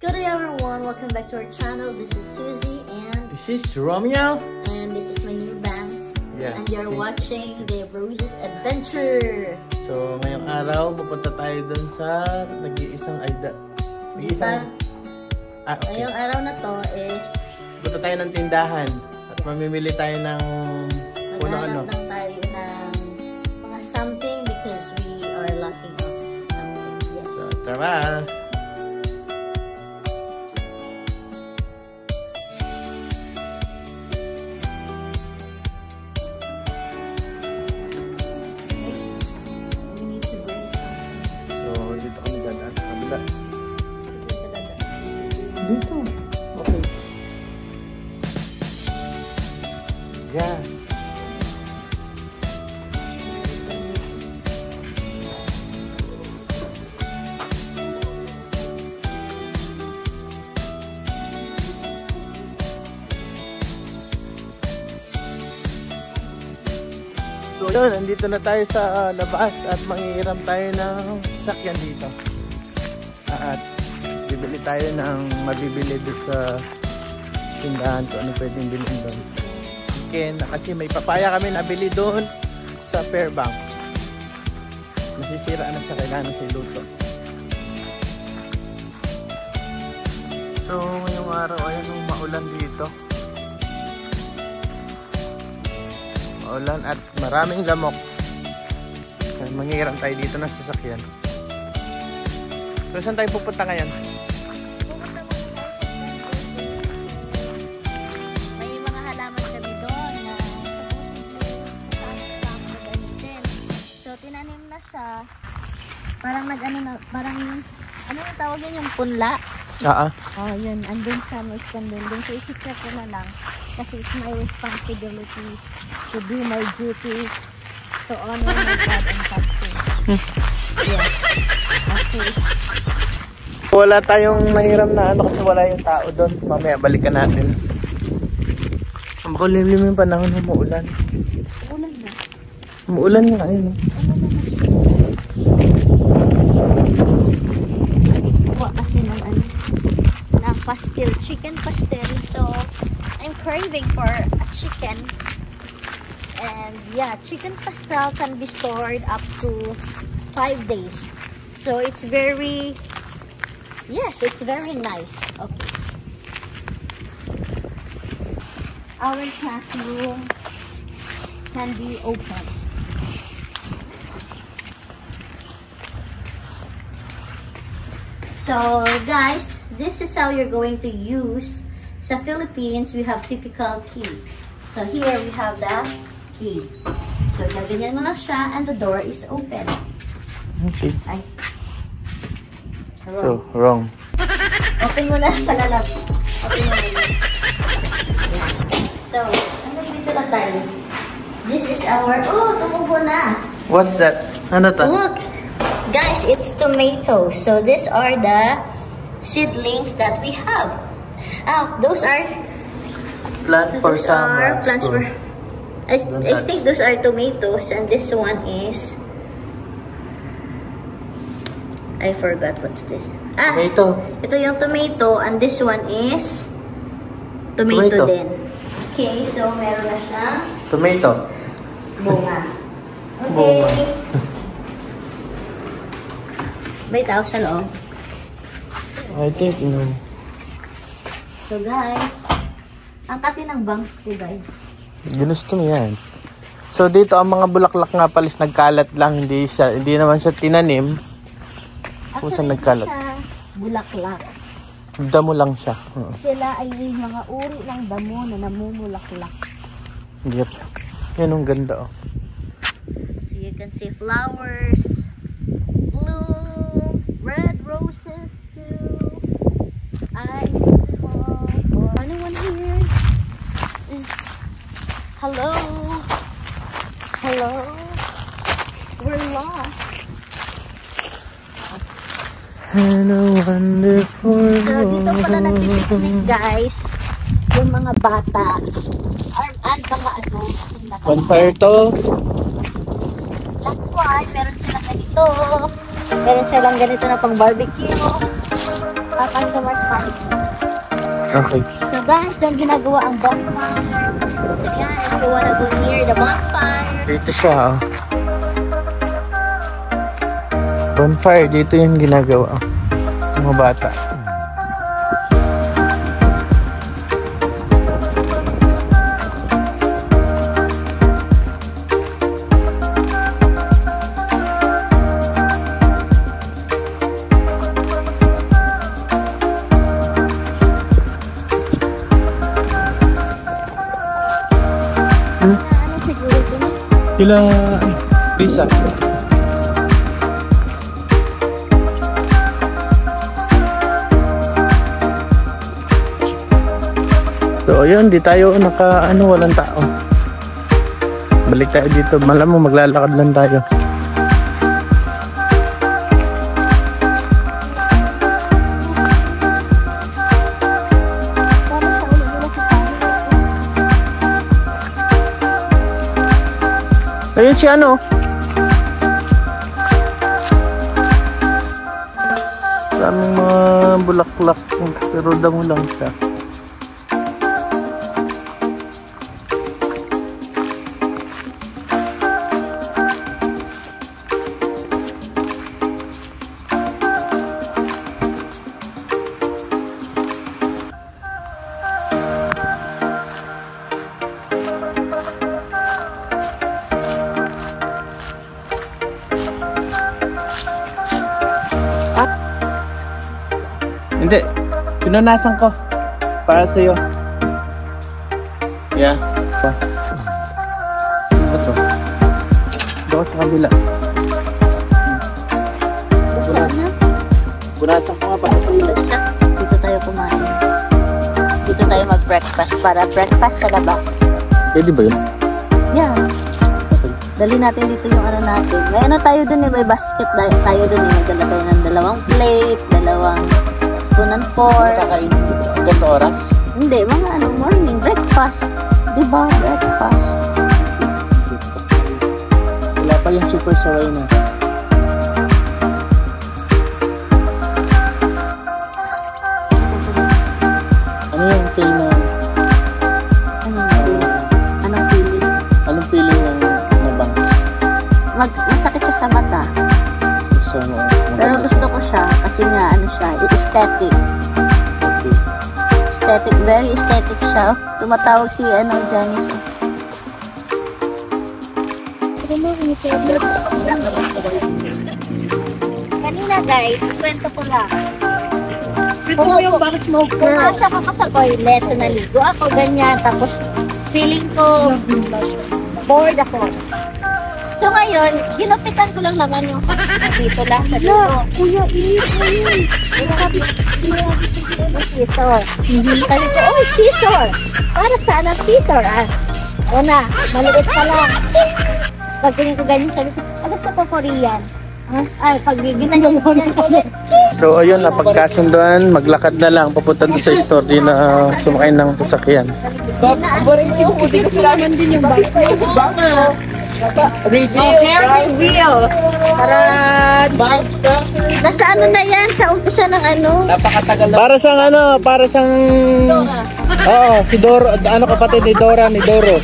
Good day everyone, welcome back to our channel. This is Susie and this is Romeo. And this is my new bangs. Yeah, and you're watching the Roses Adventure. So ngayong araw pupunta tayo dun sa nag-iisang Aida. Ngayong araw na to is pupunta tayo ng tindahan at mamimili tayo ng ano. Maghanap lang tayo ng mga something because we are lacking of something. Yes. So tara! Dito. Okay. Yeah. So yun, nandito na tayo sa labas at manghihiram tayo ng sakyan dito. At bibili tayo ng mabibili doon sa tindahan kung ano pwedeng bilhin doon. Chicken, kasi may papaya kami nabili doon sa Fairbank. Masisira na siya, kailangan siya luto. So ngayong araw ayan yung maulan dito. Maulan at maraming lamok. Kaya manghihiram tayo dito ng sasakyan. So saan tayo pupunta ngayon? May mga halaman kami doon na so tinanim na siya. Parang parang ano yung tawag yun, yung punla? Oh, yun. Andun siya, may stand doon. So isipin ko na lang. Kasi it's my responsibility to do my duty to honor my God and country. Yes. Okay. Wala tayong mahiram na ano kasi wala yung tao doon. Mamaya balikan natin. Ang makulimlim yung panahon, umuulan. Umuulan na. Umuulan nga ayun. Kuha kasi ng ng pastel, chicken pastel. So, I'm craving for a chicken. And yeah, chicken pastel can be stored up to 5 days. So, it's very nice. Okay. Our classroom can be open. So guys, this is how you're going to use. Sa Philippines, we have typical key. So here we have the key. So gaganyan mo lang siya and the door is open. Okay. Ay. So, wrong. Open mo na pala lang. Open mo na. So, hanggang dito na tayo. This is our, tumubo na. What's that? Ano to? Look, guys, it's tomatoes. So, these are the seedlings that we have. Those are Plant for summer. Plants for, I think those are tomatoes and this one is, I forgot what's this. Tomato. Ito yung tomato and this one is tomato din. Okay, so meron na siya. Tomato. Bunga. Okay. Bunga. May tao sa loob. I think, no. So guys, ang kati ng bangs ko guys. Ginusto mo yan. So dito ang mga bulaklak nga palis nagkalat lang, hindi naman siya tinanim. Kung saan nagkalat. Bulaklak. Damo lang siya. Sila ay mga uri ng damo na namumulaklak. Yep. Yan ang ganda oh. So you can see flowers, bloom, red roses too. I see them. Anyone here is hello. Hello. We're lost. Hello, wonderful. So, dito pala nagpipiknik, guys. Yung mga bata. At mga ano. Bonfire to. That's why, meron sila ganito. Meron silang ganito na pang barbecue. Kapag sa March Park. Okay. So guys, doon ginagawa ang bonfire. So yan, if you wanna go near the bonfire. Dito siya. Bonfire, dito yung ginagawa. Mga bata. Ano siguro din? Sila, Risa. So ayun, di tayo walang tao. Balik tayo dito, malamang maglalakad lang tayo. Ayun si ano. Daming mga bulaklak, pero dango lang siya. Hindi, pinunasan ko para sa'yo. Yeah. Ano to? Dito sa kabila. Saan na? Punasan ko nga para sa'yo. Dito tayo kumain. Dito tayo mag-breakfast para breakfast sa labas. Pwede ba yun? Yeah. Dali natin dito yung ano natin. May ano tayo dun eh, may basket tayo dun eh. Magdala tayo ng 2 plate, 2 spoon and fork. Kakain hanggang sa oras? Hindi, mga ano, morning breakfast. Diba? Breakfast. Wala pa yung super saray na. Ano yung feel na? Anong feeling? Anong feeling ng nabang? Masakit siya sa mata. So, Pero gusto ko siya kasi nga ano siya, aesthetic. okay. Aesthetic, very aesthetic siya. Tumatawag si ano, Janice. Kanina guys, kwento ko lang. Pumasok ako sa toilet, so naligo ako ganyan, tapos feeling ko bored ako. So ngayon, ginupitan ko lang naman yung dito lang sa dito. Kuya, scissor. Sabi ko, oh, scissor. Para saan ang scissor? O na, maliit pa lang. Pagtingin ko ganyan, sabi ko, gusto ko Korean. Ay, pag ginanyan ko ulit. So ayun, napagkasunduan, maglakad na lang papunta doon sa store, di na sumakay ng sasakyan. Review. Para nasa ano na yan, sa umpisa ng ano. Napakatagal na. Para siyang Dora. Oo, si Doro, ano kapatid ni Dora, ni Doro.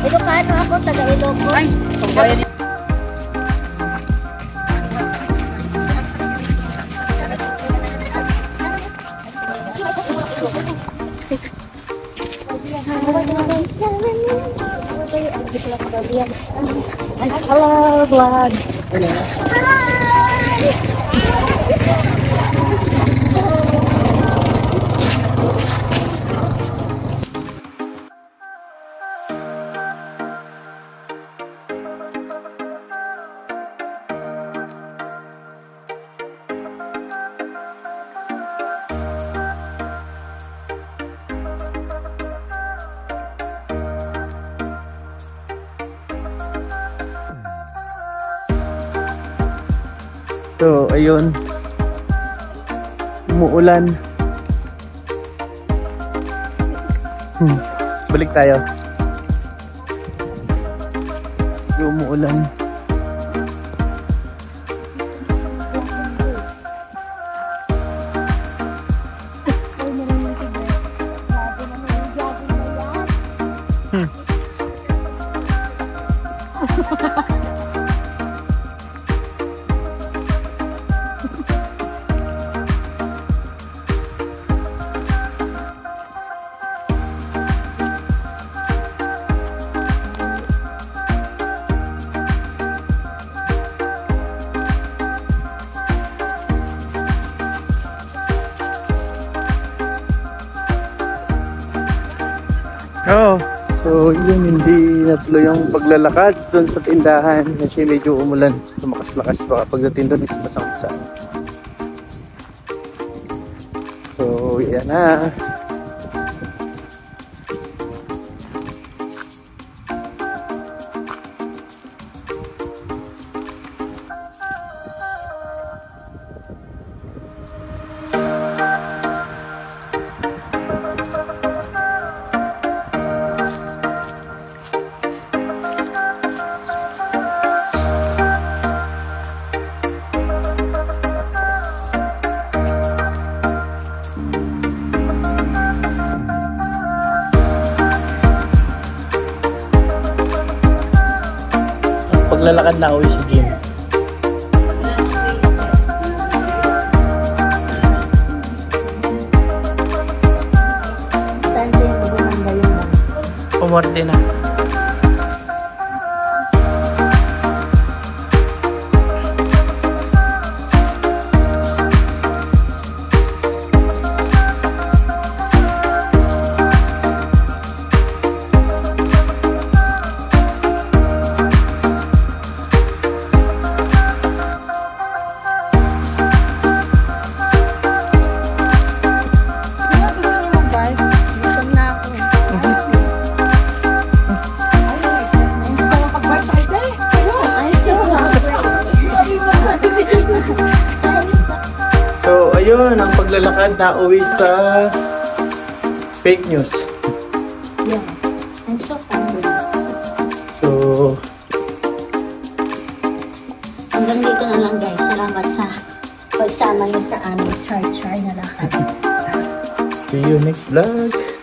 Ilocano ako, taga Ilocos. Hello, vlog. So, ayun. Umuulan. Balik tayo. Umuulan. Oh, so yun, hindi natuloy yung paglalakad doon sa tindahan kasi medyo umulan, lumakas-lakas pa. Pagdating doon is basang-basa. So yan na. Paglalakad na uwi sa gym. Umorte na. So, ayun, ang paglalakad na uwi sa fake news. Yeah, I'm so hungry. So, hanggang dito na lang guys. Salamat sa pagsama niyo sa aming char-char na lakad. see you next vlog.